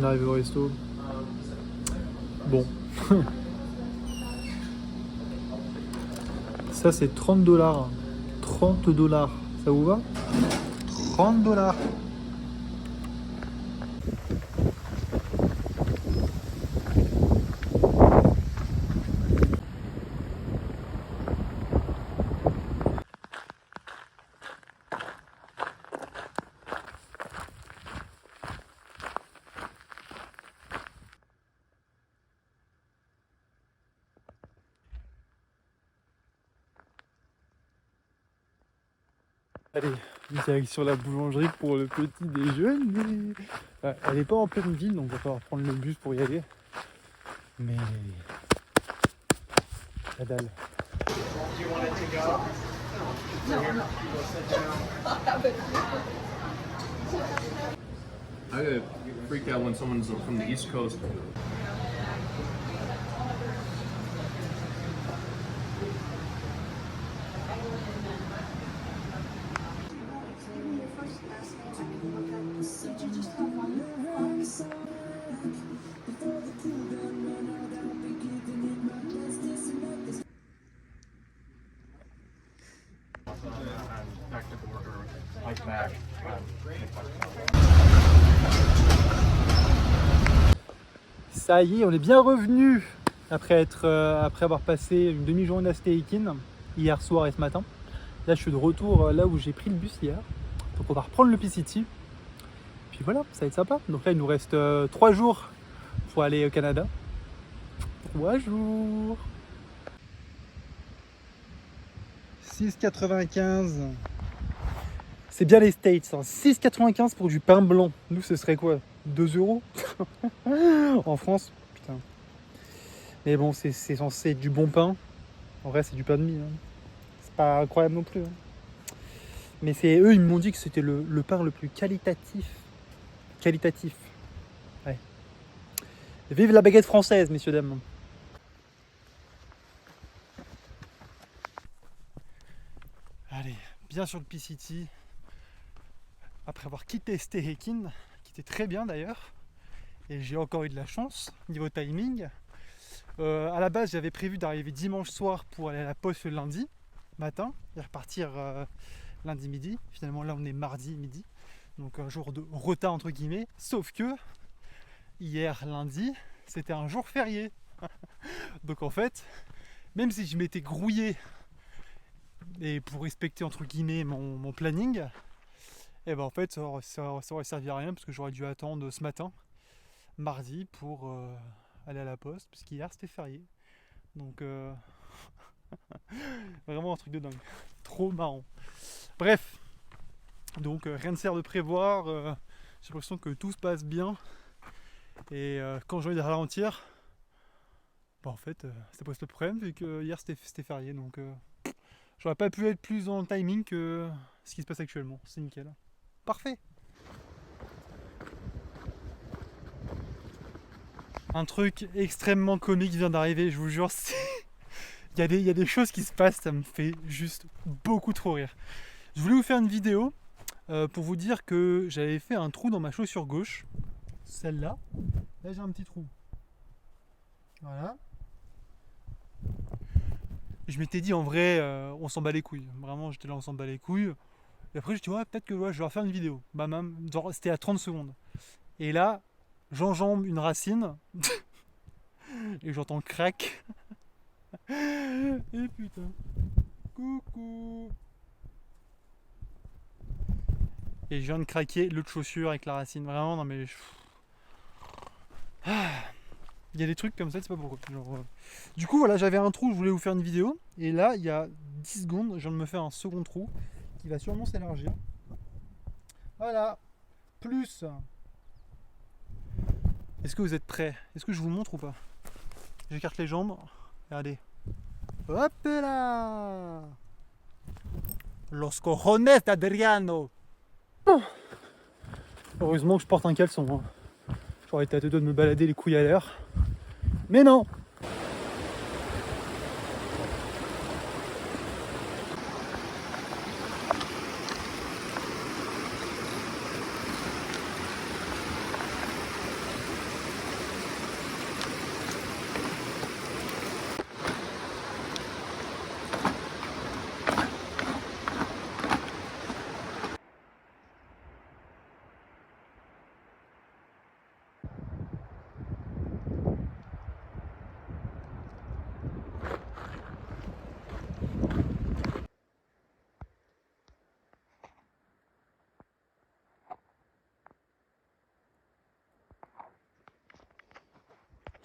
vient d'arriver au resto. Bon. Ça c'est 30 $. 30 $. Ça vous va? 30 $. Allez, direction la boulangerie pour le petit déjeuner. Ouais, elle n'est pas en pleine ville, donc on va falloir prendre le bus pour y aller. Mais la dalle. I get freaked out when someone's from the East Coast. Ça y est, on est bien revenu après avoir passé une demi-journée à Stay In hier soir et ce matin. Là, je suis de retour là où j'ai pris le bus hier. Donc, on va reprendre le P-City. Puis voilà, ça va être sympa. Donc là, il nous reste 3 jours pour aller au Canada. 3 jours. 6,95. C'est bien les States. Hein. 6,95 pour du pain blanc. Nous, ce serait quoi? 2 € en France, putain. Mais bon, c'est censé être du bon pain. En vrai, c'est du pain de mie. Hein. C'est pas incroyable non plus. Hein. Mais c'est eux, ils m'ont dit que c'était le pain le plus qualitatif. Qualitatif. Ouais. Vive la baguette française, messieurs, dames. Allez, bien sur le P-City. Après avoir quitté Stay In, qui était très bien d'ailleurs. Et j'ai encore eu de la chance niveau timing. À la base, j'avais prévu d'arriver dimanche soir pour aller à la poste le lundi matin et repartir lundi midi. Finalement, là, on est mardi midi, donc un jour de retard entre guillemets. Sauf que hier lundi, c'était un jour férié. Donc en fait, même si je m'étais grouillé et pour respecter entre guillemets mon planning, et ben en fait, ça aurait servi à rien parce que j'aurais dû attendre ce matin, mardi, pour aller à la poste, parce qu'hier c'était férié. Donc vraiment un truc de dingue. Trop marrant. Bref, donc rien ne sert de prévoir. J'ai l'impression que tout se passe bien. Et quand j'ai envie de ralentir, bah en fait ça pose pas de problème vu que hier c'était férié. Donc j'aurais pas pu être plus dans le timing que ce qui se passe actuellement. C'est nickel. Parfait. Un truc extrêmement comique vient d'arriver, je vous jure. Il y a des choses qui se passent, ça me fait juste beaucoup trop rire. Je voulais vous faire une vidéo pour vous dire que j'avais fait un trou dans ma chaussure gauche. Celle-là. Là, j'ai un petit trou. Voilà. Je m'étais dit en vrai, on s'en bat les couilles. Vraiment, j'étais là, on s'en bat les couilles. Et après, je dis, ouais, peut-être que ouais, je vais refaire une vidéo. Bah, même, c'était à 30 secondes. Et là, j'enjambe une racine. Et j'entends le crack. Et putain. Coucou. Et je viens de craquer l'autre chaussure avec la racine. Vraiment, non mais... Il y a des trucs comme ça, c'est pas pourquoi. Genre, Du coup, voilà, j'avais un trou, je voulais vous faire une vidéo. Et là, il y a 10 secondes, je viens de me faire un second trou qui va sûrement s'élargir. Voilà. Plus. Est-ce que vous êtes prêts? Est-ce que je vous montre ou pas? J'écarte les jambes. Regardez. Hop là! Los cojones d'Adriano! Heureusement que je porte un caleçon. Hein. J'aurais été à deux doigts de me balader les couilles à l'air. Mais non!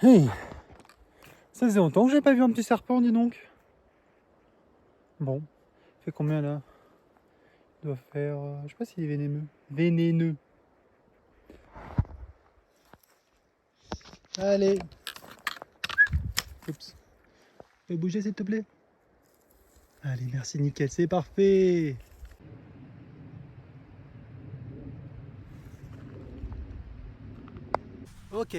Hey, ça faisait longtemps que j'ai pas vu un petit serpent, dis donc. Bon, il fait combien là? Il doit faire, je sais pas s'il est vénéneux. Vénéneux. Allez. Oups. Fais bouger s'il te plaît. Allez, merci, nickel, c'est parfait. Ok.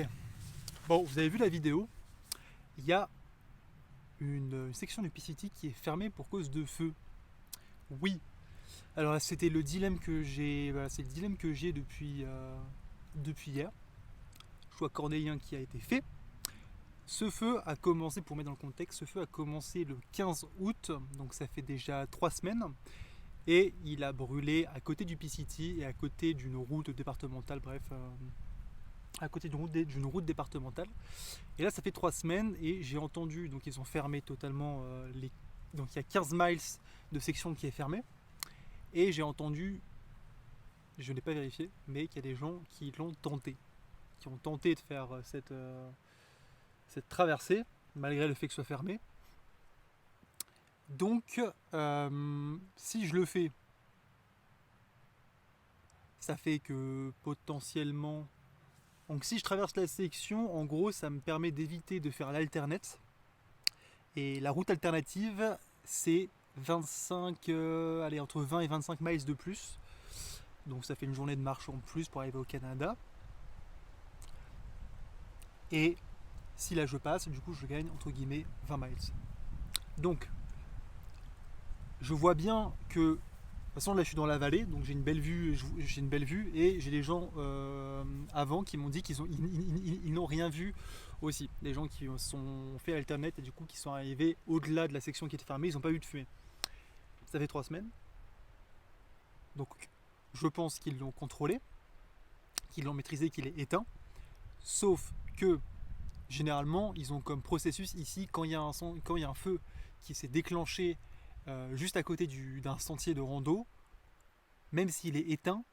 Bon, vous avez vu la vidéo. Il y a une section du PCT qui est fermée pour cause de feu. Oui. Alors là, c'était le dilemme que j'ai. Voilà, c'est le dilemme que j'ai depuis hier. Choix cornélien qui a été fait. Ce feu a commencé, pour mettre dans le contexte, ce feu a commencé le 15 août, donc ça fait déjà 3 semaines, et il a brûlé à côté du PCT et à côté d'une route départementale, bref, à côté d'une route départementale. Et là, ça fait 3 semaines, et j'ai entendu, donc ils ont fermé totalement donc il y a 15 miles de section qui est fermée, et j'ai entendu, je n'ai pas vérifié, mais qu'il y a des gens qui l'ont tenté, qui ont tenté de faire cette traversée, malgré le fait que ce soit fermé. Donc, si je le fais, ça fait que potentiellement... Donc si je traverse la section, en gros, ça me permet d'éviter de faire l'alternate. Et la route alternative, c'est 25, allez, entre 20 et 25 miles de plus. Donc ça fait une journée de marche en plus pour arriver au Canada. Et si là je passe, du coup je gagne entre guillemets 20 miles. Donc je vois bien que, de toute façon là je suis dans la vallée, donc j'ai une belle vue, et j'ai des gens avant qui m'ont dit ils n'ont rien vu aussi. Des gens qui sont fait alternate et du coup qui sont arrivés au-delà de la section qui était fermée, ils n'ont pas eu de fumée. Ça fait 3 semaines. Donc je pense qu'ils l'ont contrôlé, qu'ils l'ont maîtrisé, qu'il est éteint. Sauf que généralement ils ont comme processus ici, quand il y a un feu qui s'est déclenché juste à côté d'un sentier de rando, même s'il est éteint,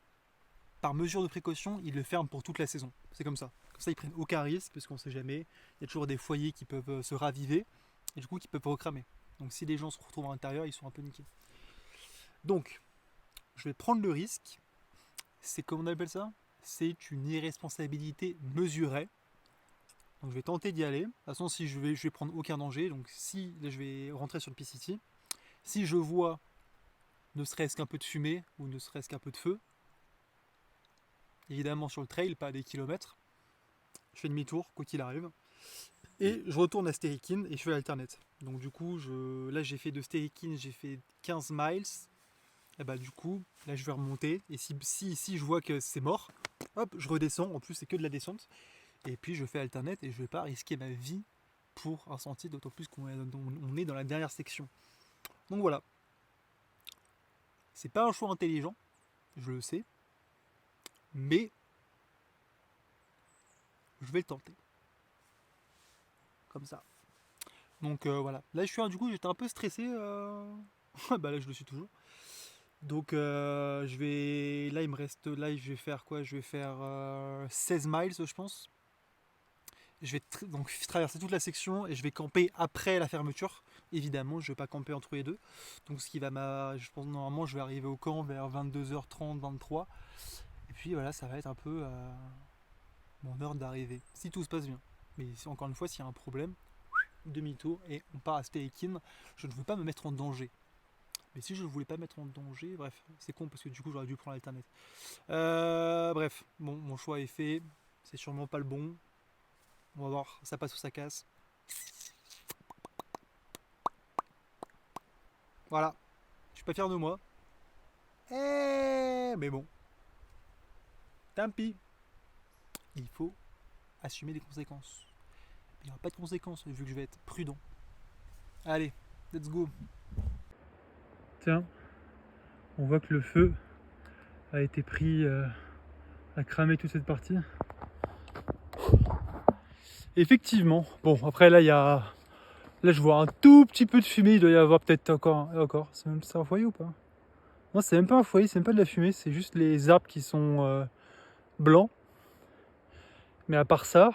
par mesure de précaution, ils le ferment pour toute la saison. C'est comme ça. Comme ça, ils prennent aucun risque, parce qu'on ne sait jamais. Il y a toujours des foyers qui peuvent se raviver, et du coup, qui peuvent recramer. Donc, si les gens se retrouvent à l'intérieur, ils sont un peu niqués. Donc, je vais prendre le risque. C'est, comment on appelle ça? C'est une irresponsabilité mesurée. Donc, je vais tenter d'y aller. De toute façon, si je vais prendre aucun danger. Donc, si là, je vais rentrer sur le PCT, si je vois ne serait-ce qu'un peu de fumée ou ne serait-ce qu'un peu de feu, évidemment sur le trail, pas à des kilomètres, je fais demi-tour, quoi qu'il arrive, et je retourne à Sterikin et je fais l'alternate. Donc du coup, là j'ai fait de Sterikin, j'ai fait 15 miles, et bah du coup, là je vais remonter, et si je vois que c'est mort, hop, je redescends, en plus c'est que de la descente, et puis je fais alternate et je vais pas risquer ma vie pour un sentier, d'autant plus qu'on est dans la dernière section. Donc voilà. C'est pas un choix intelligent, je le sais, mais je vais le tenter. Comme ça. Donc voilà. Là du coup j'étais un peu stressé. Bah là je le suis toujours. Donc je vais. Là il me reste. Là je vais faire quoi? Je vais faire 16 miles je pense. Je vais donc traverser toute la section et je vais camper après la fermeture. Évidemment, je ne vais pas camper entre les deux. Donc ce qui va je pense normalement je vais arriver au camp vers 22h30, 23. Et puis voilà, ça va être un peu mon heure d'arrivée. Si tout se passe bien. Mais encore une fois, s'il y a un problème, demi-tour et on part à Sterikin. Je ne veux pas me mettre en danger. Mais si je ne voulais pas me mettre en danger, bref, c'est con parce que du coup j'aurais dû prendre l'alternate. Bref, bon, mon choix est fait. C'est sûrement pas le bon. On va voir, ça passe ou ça casse. Voilà. Je suis pas fier de moi. Mais bon. Tant pis. Il faut assumer les conséquences. Il n'y aura pas de conséquences vu que je vais être prudent. Allez, let's go. Tiens, on voit que le feu a été pris à cramer toute cette partie. Effectivement. Bon, après là, là, je vois un tout petit peu de fumée. Il doit y avoir peut-être encore. C'est un foyer ou pas? Non, c'est même pas un foyer, c'est même pas de la fumée. C'est juste les arbres qui sont blancs. Mais à part ça,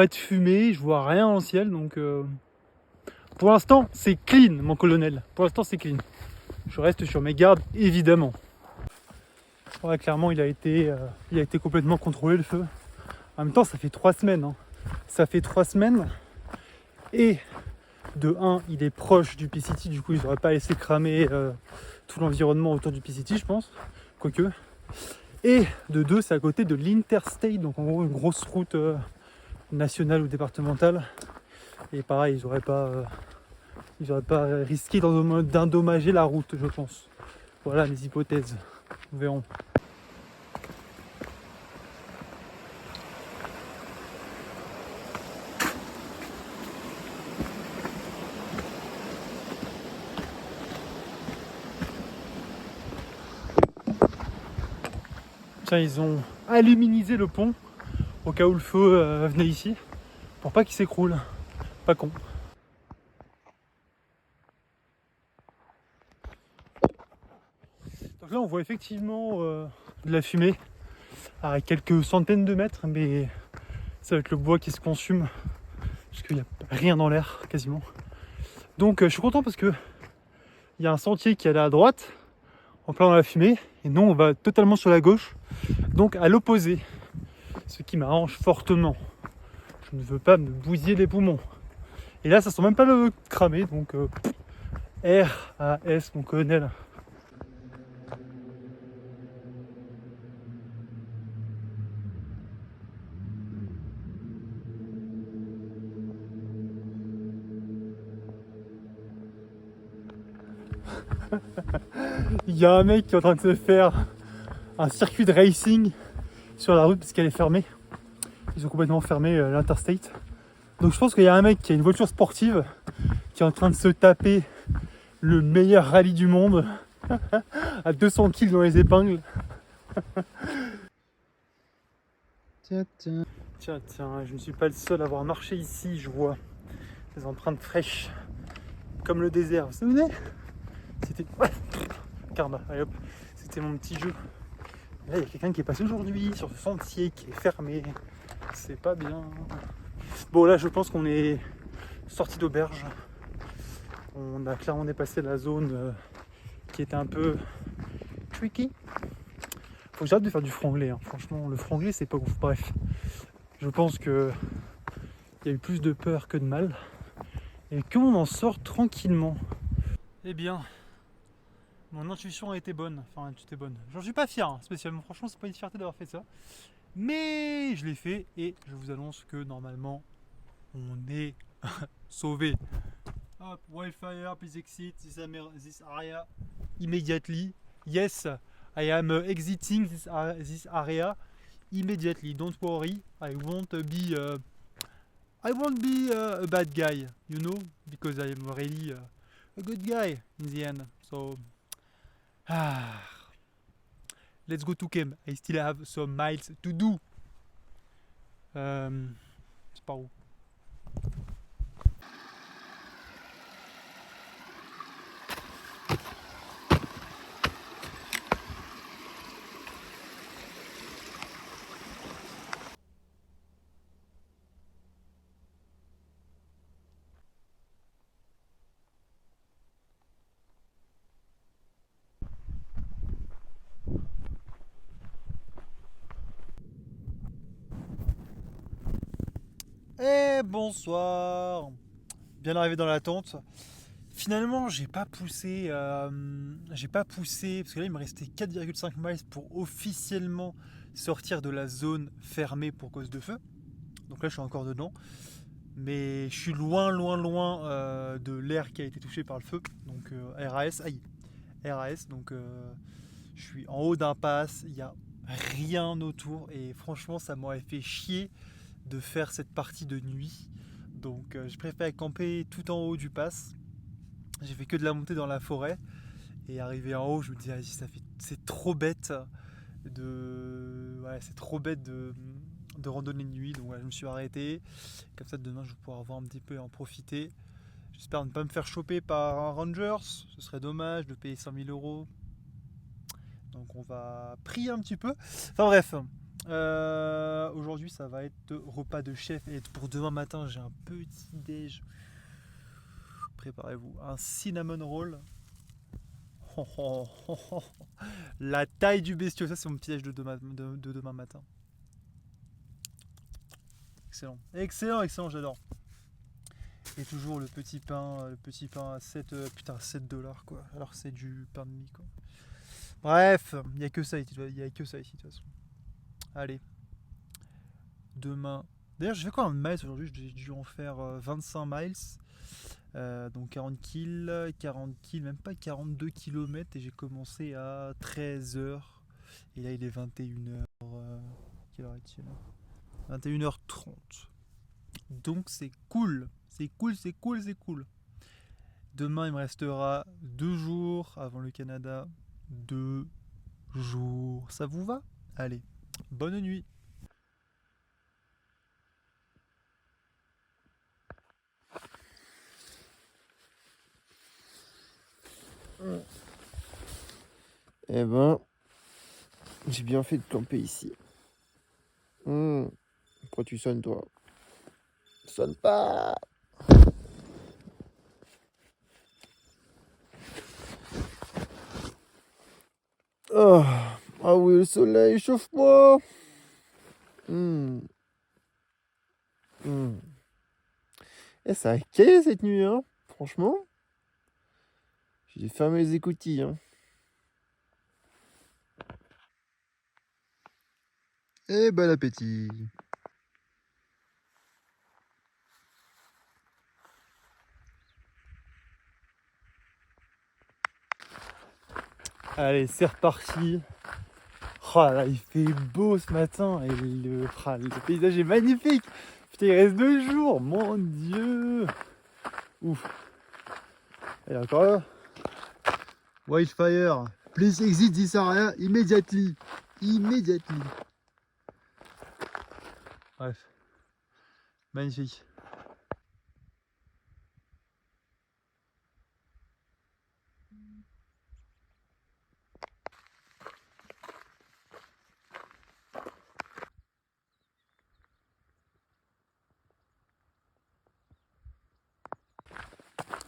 pas de fumée, je vois rien dans le ciel, donc pour l'instant c'est clean mon colonel, pour l'instant c'est clean. Je reste sur mes gardes évidemment. Ouais, clairement il a été complètement contrôlé le feu. En même temps ça fait 3 semaines, hein. Ça fait 3 semaines et de 1 il est proche du PCT, du coup ils n'auraient pas laissé cramer tout l'environnement autour du PCT je pense, quoique. Et de 2 c'est à côté de l'Interstate, donc en gros une grosse route nationale ou départementale. Et pareil ils n'auraient pas risqué d'endommager la route je pense. Voilà mes hypothèses, nous verrons. Tiens, ils ont aluminisé le pont au cas où le feu venait ici pour pas qu'il s'écroule. Pas con. Donc là on voit effectivement de la fumée à quelques centaines de mètres, mais ça va être le bois qui se consume parce qu'il n'y a rien dans l'air quasiment. Donc je suis content parce que il y a un sentier qui est à droite en plein dans la fumée et nous on va totalement sur la gauche, donc à l'opposé, ce qui m'arrange fortement. Je ne veux pas me bousiller les poumons. Et là ça sent même pas le cramer, donc RAS mon colonel. Il y a un mec qui est en train de se faire un circuit de racing sur la route parce qu'elle est fermée. Ils ont complètement fermé l'Interstate. Donc je pense qu'il y a un mec qui a une voiture sportive qui est en train de se taper le meilleur rallye du monde à 200 kg dans les épingles. Tiens, je ne suis pas le seul à avoir marché ici, je vois des empreintes fraîches comme le désert, vous vous souvenez? C'était... Karma, allez hop, c'était mon petit jeu. Là, il y a quelqu'un qui est passé aujourd'hui sur ce sentier qui est fermé. C'est pas bien. Bon, là, je pense qu'on est sorti d'auberge. On a clairement dépassé la zone qui était un peu tricky. Faut que j'arrête de faire du franglais. Hein. Franchement, le franglais, c'est pas ouf. Bref, je pense que il y a eu plus de peur que de mal. Et qu'on en sort tranquillement. Eh bien, mon intuition a été bonne. Enfin, tout est bonne. J'en suis pas fier, hein, spécialement. Franchement, c'est pas une fierté d'avoir fait ça. Mais je l'ai fait et je vous annonce que normalement, on est sauvé. Hop, wildfire, please exit this area immediately. Yes, I am exiting this area immediately. Don't worry, I won't be a bad guy, you know, because I am really a good guy in the end. So, let's go to camp. I still have some miles to do. C'est par où? Et bonsoir. Bien arrivé dans la tente. Finalement, j'ai pas poussé parce que là il me restait 4,5 miles pour officiellement sortir de la zone fermée pour cause de feu. Donc là, je suis encore dedans, mais je suis loin de l'air qui a été touché par le feu. Donc RAS. Donc je suis en haut d'un pass. Il y a rien autour et franchement, ça m'aurait fait chier de faire cette partie de nuit. Donc je préfère camper tout en haut du pass. J'ai fait que de la montée dans la forêt et arrivé en haut, je me dis c'est trop bête de randonner de nuit. Donc je me suis arrêté. Comme ça demain je vais pouvoir voir un petit peu et en profiter. J'espère ne pas me faire choper par un Rangers. Ce serait dommage de payer 100 000 €. Donc on va prier un petit peu. Enfin bref. Aujourd'hui, ça va être repas de chef. Et pour demain matin, j'ai un petit déj. Préparez-vous. Un cinnamon roll. Oh, oh, oh, oh. La taille du bestiau. Ça, c'est mon petit déj de demain matin. Excellent. Excellent, excellent, j'adore. Et toujours le petit pain à 7, putain, 7 dollars quoi. Alors que c'est du pain de mie quoi. Bref, il n'y a que ça ici, de toute façon. Allez, demain. D'ailleurs, je fais quoi en miles aujourd'hui? J'ai dû en faire 25 miles. Donc 40 kills, même pas 42 km. Et j'ai commencé à 13h. Et là, il est 21h. Quelle heure est-il? 21h30. Donc c'est cool. C'est cool, c'est cool, c'est cool. Demain, il me restera 2 jours avant le Canada. 2 jours. Ça vous va? Allez, bonne nuit. Eh ben, j'ai bien fait de camper ici. Pourquoi tu sonnes, toi? Sonne pas! Oh, ah oui, le soleil, chauffe-moi! Eh, ça a caillé cette nuit, hein? Franchement, j'ai fermé les écoutilles, hein. Et bon appétit! Allez, c'est reparti. Oh là, il fait beau ce matin et le paysage est magnifique. Putain, il reste 2 jours, mon Dieu. Ouf. Et encore là. Wildfire. Please exit this area immediately. Immediately. Bref. Magnifique.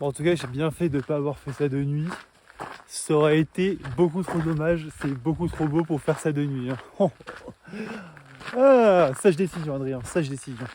Bon, en tout cas, j'ai bien fait de ne pas avoir fait ça de nuit. Ça aurait été beaucoup trop dommage. C'est beaucoup trop beau pour faire ça de nuit. Hein. Ah, sage décision, Adrien. Sage décision.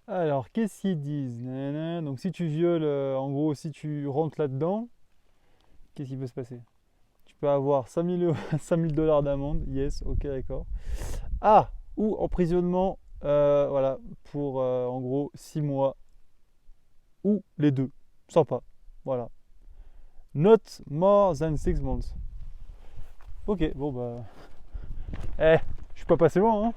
Alors, qu'est-ce qu'ils disent? Nanana. Donc, si tu violes, en gros, si tu rentres là-dedans, qu'est-ce qui peut se passer? Tu peux avoir 5000 $, d'amende. Yes, ok, d'accord. Ah, ou emprisonnement, voilà, pour en gros 6 mois, ou les deux. Sympa, voilà. Not more than 6 months. Ok, bon bah. Je suis pas passé loin, hein.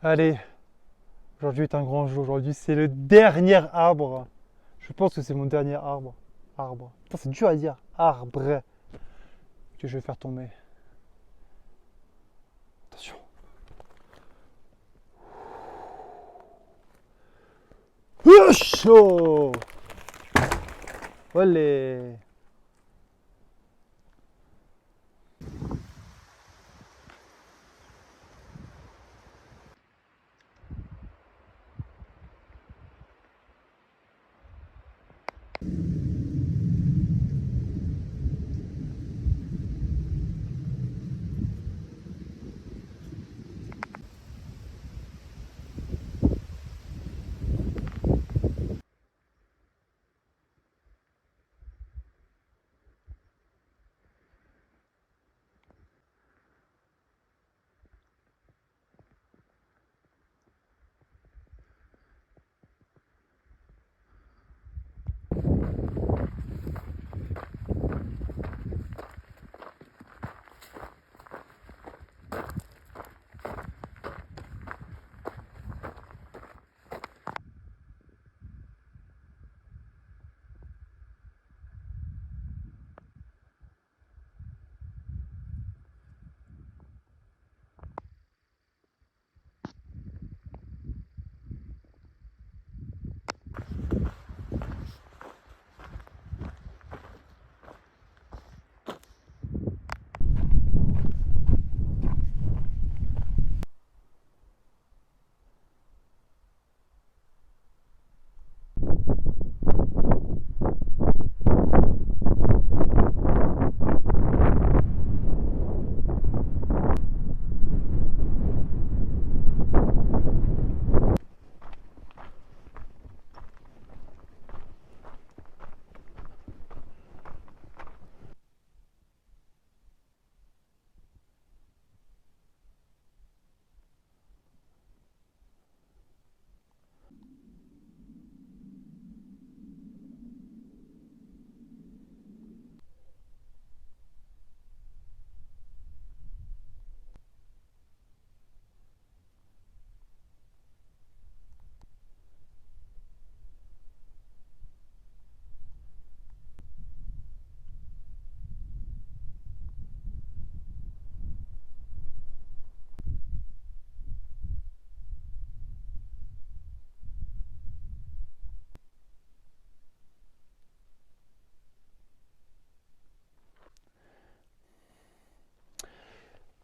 Allez, aujourd'hui est un grand jour. Aujourd'hui, c'est le dernier arbre. Je pense que c'est mon dernier arbre. Arbre. Putain, c'est dur à dire. Arbre. Que je vais faire tomber. Attention. Chaud. Olé.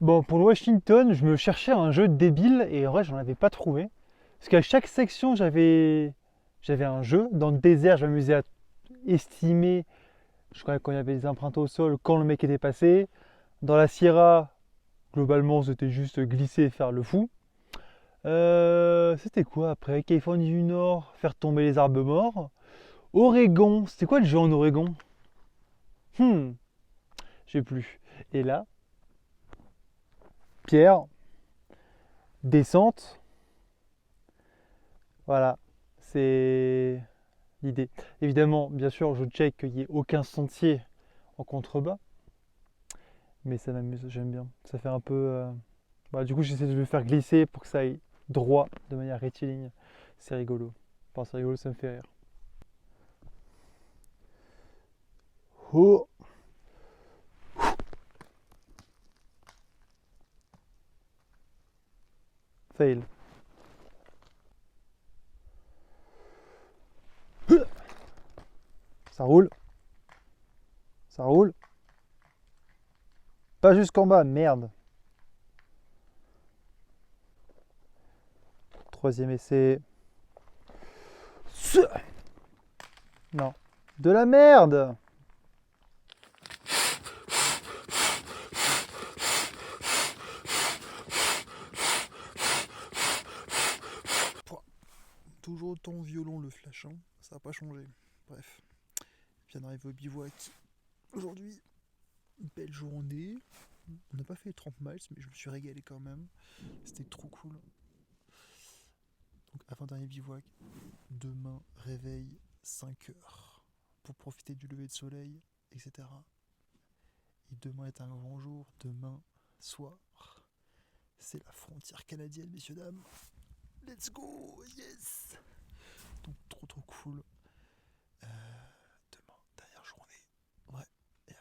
Bon, pour le Washington, je me cherchais un jeu débile et en vrai, j'en avais pas trouvé. Parce qu'à chaque section, j'avais un jeu. Dans le désert, je m'amusais à estimer, je crois, quand il y avait des empreintes au sol, quand le mec était passé. Dans la Sierra, globalement, c'était juste glisser et faire le fou. C'était quoi après? Californie du Nord, faire tomber les arbres morts. Oregon, c'était quoi le jeu en Oregon? Je sais plus. Et là, pierre, descente, voilà, c'est l'idée. Évidemment, bien sûr, je check qu'il n'y ait aucun sentier en contrebas, mais ça m'amuse, j'aime bien. Ça fait un peu. Bah, du coup, j'essaie de le faire glisser pour que ça aille droit de manière rectiligne. C'est rigolo. Enfin, c'est rigolo, ça me fait rire. Oh! Fail. Ça roule. Ça roule. Pas jusqu'en bas, merde. Troisième essai. Non. De la merde! Toujours autant violent le flash, hein. Ça n'a pas changé. Bref, bien arrivé au bivouac. Aujourd'hui, belle journée. On n'a pas fait les 30 miles, mais je me suis régalé quand même. C'était trop cool. Donc avant-dernier bivouac, demain réveil 5 heures pour profiter du lever de soleil, etc. Et demain est un grand jour, demain soir, c'est la frontière canadienne, messieurs dames. Let's go, yes. Donc trop cool. Demain, dernière journée. Ouais. Et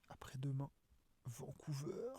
après demain, Vancouver.